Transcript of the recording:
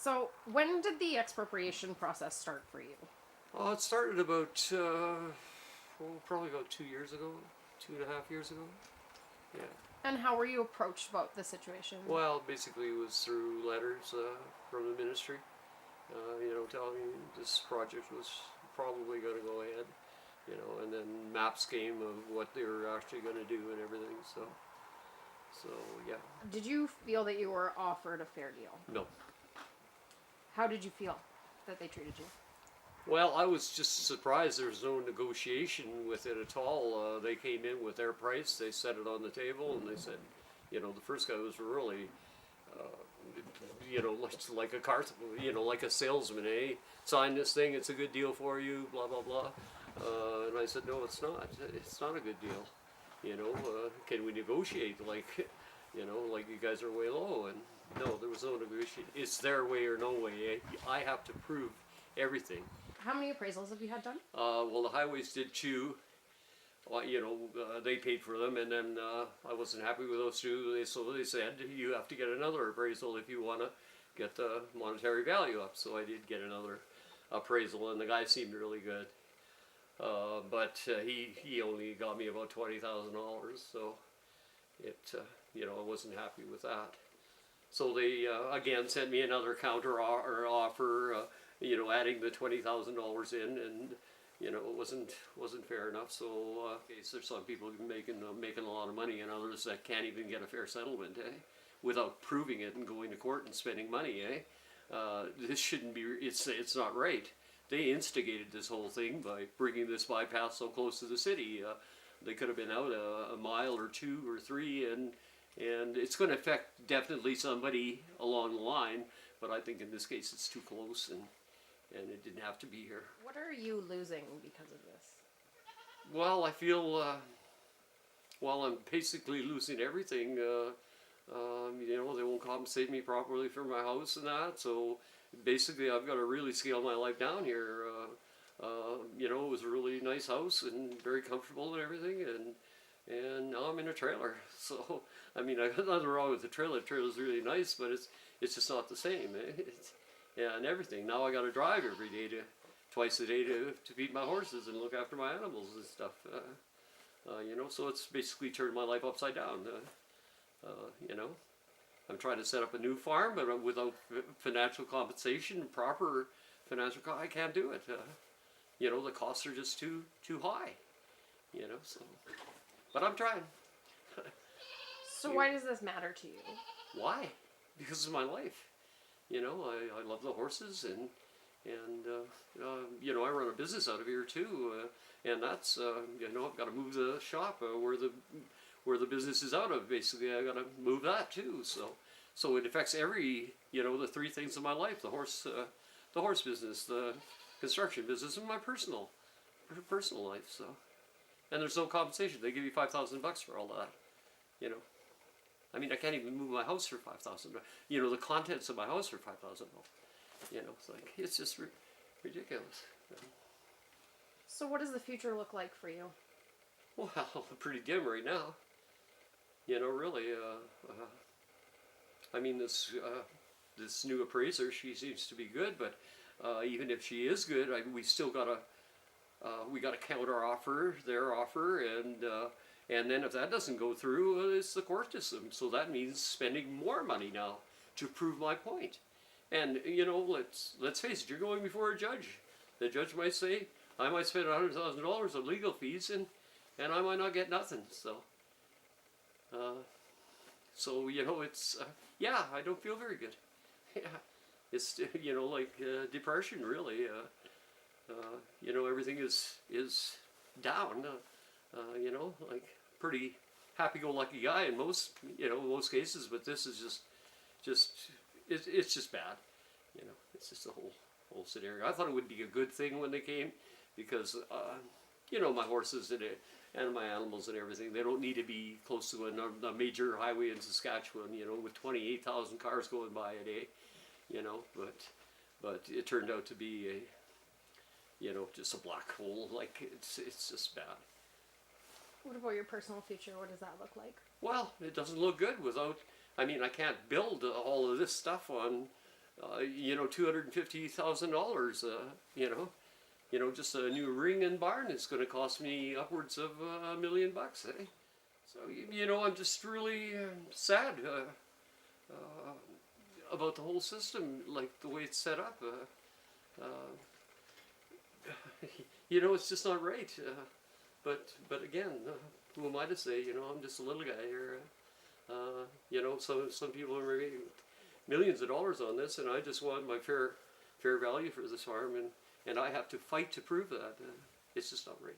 So, when did the expropriation process start for you? It started about, probably about 2 years ago, 2.5 years ago. Yeah. And how were you approached about the situation? Well, basically it was through letters from the ministry, telling me this project was probably going to go ahead, and then maps came of what they were actually going to do and everything. So yeah. Did you feel that you were offered a fair deal? No. How did you feel that they treated you? Well, I was just surprised there was no negotiation with it at all. They came in with their price, they set it on the table, and they said, the first guy was really, like a car, like a salesman, eh? Sign this thing, it's a good deal for you, blah, blah, blah. And I said, no, it's not. It's not a good deal. Can we negotiate? Like you guys are way low. And no, there was no negotiation. It's their way or no way. Eh? I have to prove everything. How many appraisals have you had done? Well, the highways did two. They paid for them, and then I wasn't happy with those two. So they said you have to get another appraisal if you want to get the monetary value up. So I did get another appraisal, and the guy seemed really good. But he only got me about $20,000, so I wasn't happy with that. So they again sent me another counter offer, adding the $20,000 in, and it wasn't fair enough. So there's some people making a lot of money, and others that can't even get a fair settlement, eh? Without proving it and going to court and spending money, eh? This shouldn't be. It's not right. They instigated this whole thing by bringing this bypass so close to the city. They could have been out a mile or two or three, and it's going to affect definitely somebody along the line. But I think in this case it's too close, and it didn't have to be here. What are you losing because of this? Well, I feel, I'm basically losing everything. They won't compensate me properly for my house and that, so basically I've got to really scale my life down here. It was a really nice house and very comfortable and everything, and now I'm in a trailer. So, I got nothing wrong with the trailer. The trailer's really nice, but it's just not the same, eh? And everything. Now I got to drive every day twice a day to feed my horses and look after my animals and stuff. So it's basically turned my life upside down. I'm trying to set up a new farm, but without financial compensation, proper financial, I can't do it. The costs are just too high. So, but I'm trying. So why does this matter to you? Why? Because of my life. I love the horses, and I run a business out of here too, and that's I've got to move the shop where the business is out of. Basically, I got to move that too. So it affects every the three things of my life: the horse business, the construction business, and my personal life. So, and there's no compensation. They give you $5,000 for all that. I can't even move my house for $5,000. The contents of my house for $5,000. It's just ridiculous. So what does the future look like for you? Well, pretty dim right now. Really. This new appraiser, she seems to be good, but even if she is good, we still gotta counter offer their offer, and then if that doesn't go through, it's the court system. So that means spending more money now to prove my point. And let's face it, you're going before a judge. The judge might say, I might spend $100,000 on legal fees, and I might not get nothing. So, it's I don't feel very good. Yeah, it's depression really. Everything is down. Pretty happy-go-lucky guy in most cases, but this is it's just bad. It's just the whole scenario. I thought it would be a good thing when they came, because my horses and my animals and everything, they don't need to be close to a major highway in Saskatchewan, with 28,000 cars going by a day, but it turned out to be just a black hole. It's just bad. What about your personal future? What does that look like? Well, it doesn't look good without, I can't build all of this stuff on you know, $250,000. Just a new ring and barn is going to cost me upwards of $1 million, eh? So I'm just really sad about the whole system, like the way it's set up. It's just not right. But again, who am I to say? I'm just a little guy here. Some people are making millions of dollars on this, and I just want my fair value for this farm, and I have to fight to prove that. It's just not right.